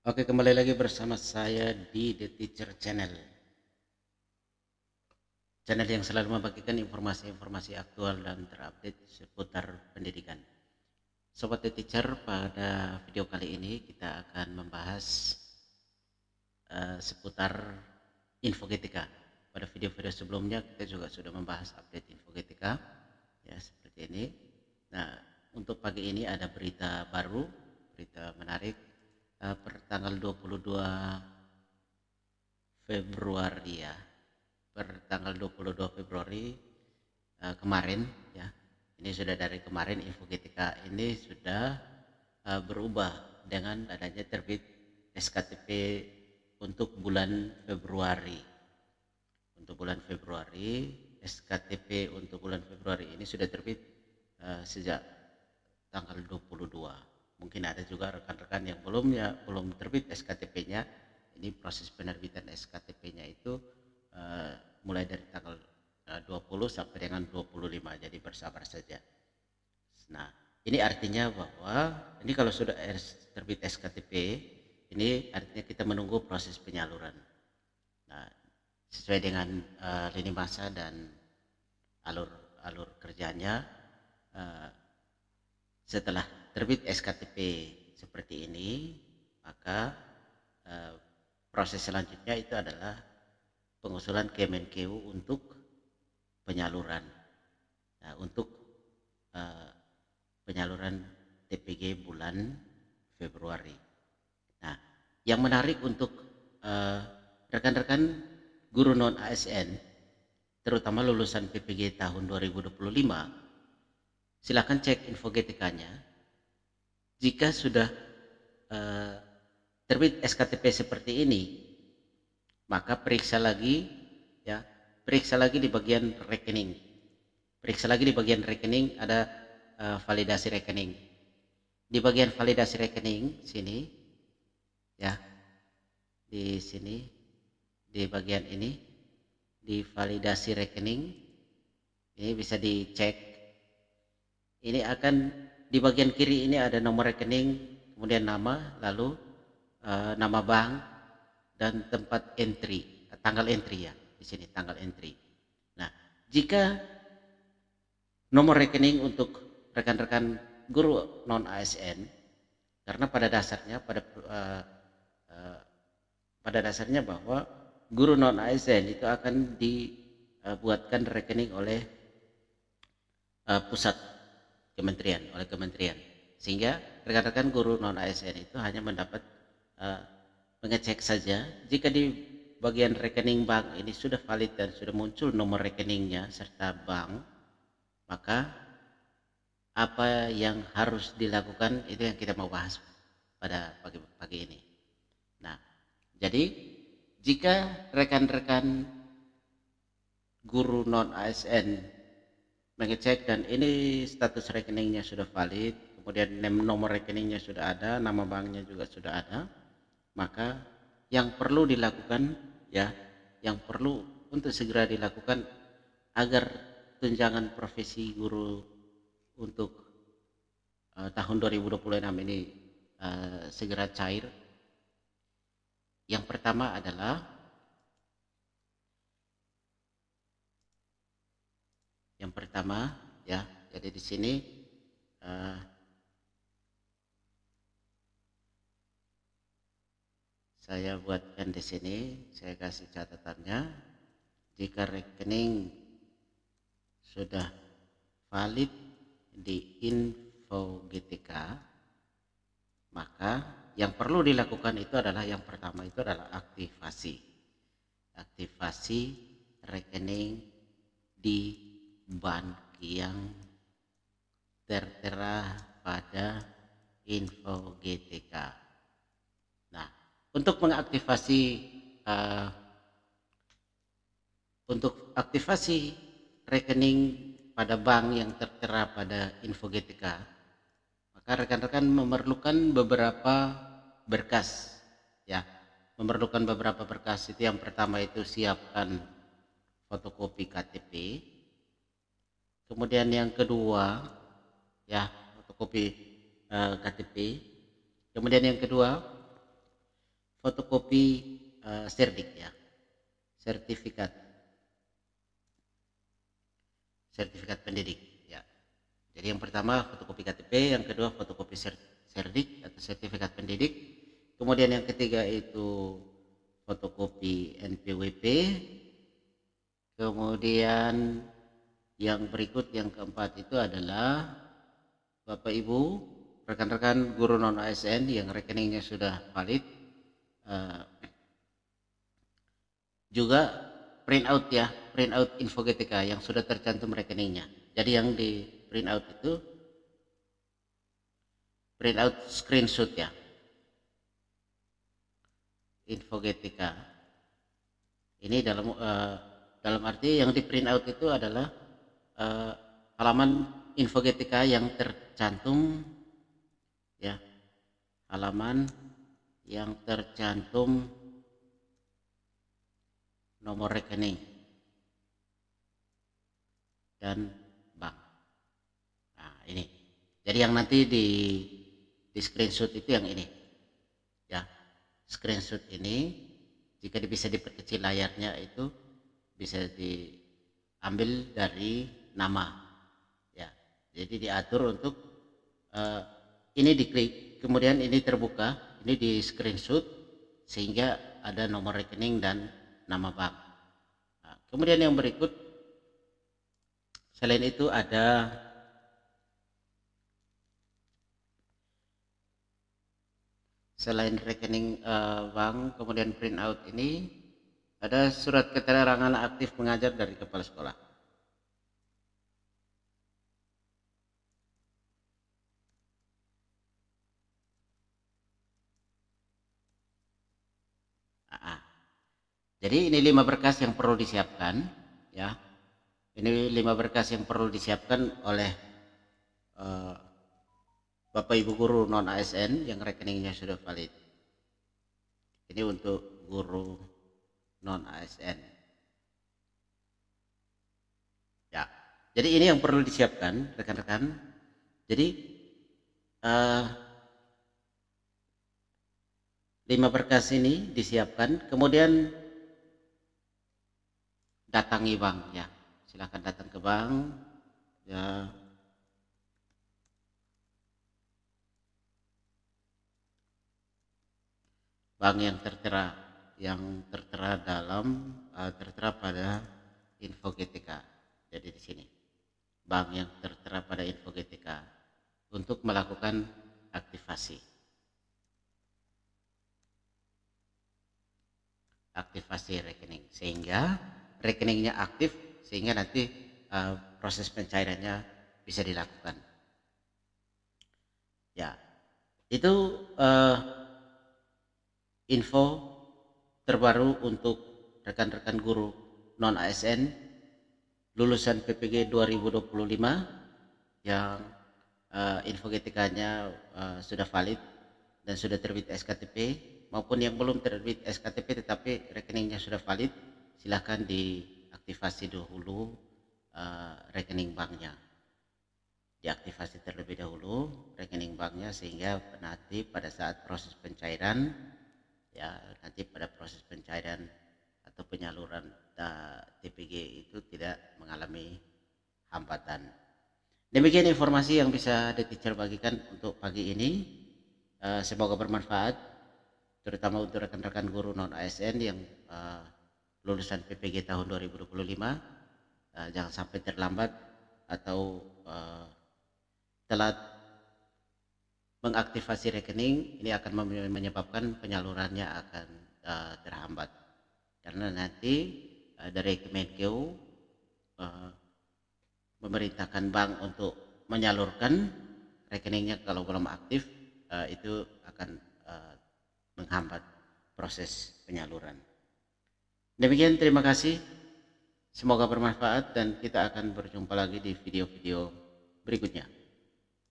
Oke, kembali lagi bersama saya di The Teacher Channel. Channel yang selalu membagikan informasi-informasi aktual dan terupdate seputar pendidikan. Sobat The Teacher, pada video kali ini kita akan membahas seputar infogetika. Pada video-video sebelumnya kita juga sudah membahas update infogetika, ya seperti ini. Nah, untuk pagi ini ada berita baru, berita menarik per tanggal 22 Februari ya. Per tanggal 22 Februari kemarin ya. Ini sudah dari kemarin infogetika ini sudah berubah dengan adanya terbit SKTP untuk bulan Februari. Untuk bulan Februari, SKTP untuk bulan Februari ini sudah terbit sejak tanggal 22. Mungkin ada juga rekan-rekan yang belum terbit SKTP-nya. Ini proses penerbitan SKTP-nya itu mulai dari tanggal 20 sampai dengan 25. Jadi bersabar saja. Nah, ini artinya bahwa ini kalau sudah terbit SKTP, ini artinya kita menunggu proses penyaluran. Nah, sesuai dengan lini masa dan alur kerjanya, setelah terbit SKTP seperti ini, maka proses selanjutnya itu adalah pengusulan Kemenkeu untuk penyaluran. Nah, untuk penyaluran TPG bulan Februari. Nah, yang menarik untuk rekan-rekan guru non ASN, terutama lulusan PPG tahun 2025, silakan cek infogetikanya. Jika sudah terbit SKTP seperti ini, maka periksa lagi ya, periksa lagi di bagian rekening. Periksa lagi di bagian rekening ada validasi rekening. Di bagian validasi rekening sini ya, di sini di bagian ini di validasi rekening ini bisa dicek. Ini akan di bagian kiri ini ada nomor rekening, kemudian nama, lalu nama bank dan tempat entry, tanggal entry ya, di sini tanggal entry. Nah, jika nomor rekening untuk rekan-rekan guru non ASN, karena pada dasarnya pada dasarnya bahwa guru non ASN itu akan dibuatkan rekening oleh pusat kementerian, oleh kementerian, sehingga rekan-rekan guru non ASN itu hanya mendapat mengecek saja jika di bagian rekening bank ini sudah valid dan sudah muncul nomor rekeningnya serta bank, maka apa yang harus dilakukan itu yang kita mau bahas pada pagi ini. Nah, jadi jika rekan-rekan guru non ASN mengecek dan ini status rekeningnya sudah valid, kemudian nomor rekeningnya sudah ada, nama banknya juga sudah ada, maka yang perlu dilakukan ya, yang perlu untuk segera dilakukan agar tunjangan profesi guru untuk tahun 2026 ini segera cair. Yang pertama adalah ya, jadi di sini saya buatkan di sini, saya kasih catatannya. Jika rekening sudah valid di infogetika, maka yang perlu dilakukan itu adalah yang pertama itu adalah aktivasi rekening di bank yang tertera pada infogetika. Nah, untuk mengaktifasi untuk aktivasi rekening pada bank yang tertera pada infogetika, maka rekan-rekan memerlukan beberapa berkas ya. Memerlukan beberapa berkas. Itu yang pertama itu siapkan fotokopi KTP. Kemudian yang kedua ya, fotokopi KTP. Kemudian yang kedua, fotokopi serdik ya, sertifikat pendidik ya. Jadi yang pertama fotokopi KTP, yang kedua fotokopi serdik atau sertifikat pendidik, kemudian yang ketiga itu fotokopi NPWP, kemudian yang berikut yang keempat itu adalah Bapak Ibu rekan-rekan guru non ASN yang rekeningnya sudah valid, juga print out ya, print out Infogetika yang sudah tercantum rekeningnya. Jadi yang di print out itu print out screenshot ya, Infogetika. Ini dalam arti yang di print out itu adalah halaman Infogetika yang tercantum ya, halaman yang tercantum nomor rekening dan bank. Nah, ini. Jadi yang nanti di screenshot itu yang ini. Ya. Screenshot ini jika bisa diperkecil layarnya itu bisa diambil dari nama. Ya. Jadi diatur untuk ini diklik, kemudian ini terbuka, ini di screenshot sehingga ada nomor rekening dan nama bank. Nah, kemudian yang berikut, selain itu ada selain rekening bank, kemudian print out ini ada surat keterangan aktif mengajar dari kepala sekolah. Jadi ini 5 berkas yang perlu disiapkan ya. Ini 5 berkas yang perlu disiapkan oleh Bapak Ibu guru non ASN yang rekeningnya sudah valid. Ini untuk guru non ASN. Ya. Jadi ini yang perlu disiapkan rekan-rekan. Jadi 5 berkas ini disiapkan, kemudian datangi bank ya, silakan datang ke bank ya. Bank yang tertera dalam tertera pada Infogetika. Jadi di sini bank yang tertera pada Infogetika untuk melakukan aktivasi rekening sehingga rekeningnya aktif, sehingga nanti proses pencairannya bisa dilakukan. Ya, itu info terbaru untuk rekan-rekan guru non ASN lulusan PPG 2025 yang Infogetikanya sudah valid dan sudah terbit SKTP, maupun yang belum terbit SKTP tetapi rekeningnya sudah valid, silahkan diaktifasi dahulu rekening banknya, diaktifasi terlebih dahulu rekening banknya sehingga nanti pada saat proses pencairan ya, nanti pada proses pencairan atau penyaluran TPG itu tidak mengalami hambatan. Demikian informasi yang bisa The Teacher bagikan untuk pagi ini. Semoga bermanfaat, terutama untuk rekan-rekan guru non ASN yang lulusan PPG tahun 2025. Jangan sampai terlambat atau telat mengaktifasi rekening, ini akan menyebabkan penyalurannya akan terhambat, karena nanti dari Kemenkeu memerintahkan bank untuk menyalurkan rekeningnya, kalau belum aktif itu akan menghambat proses penyaluran. Demikian, terima kasih, semoga bermanfaat dan kita akan berjumpa lagi di video-video berikutnya.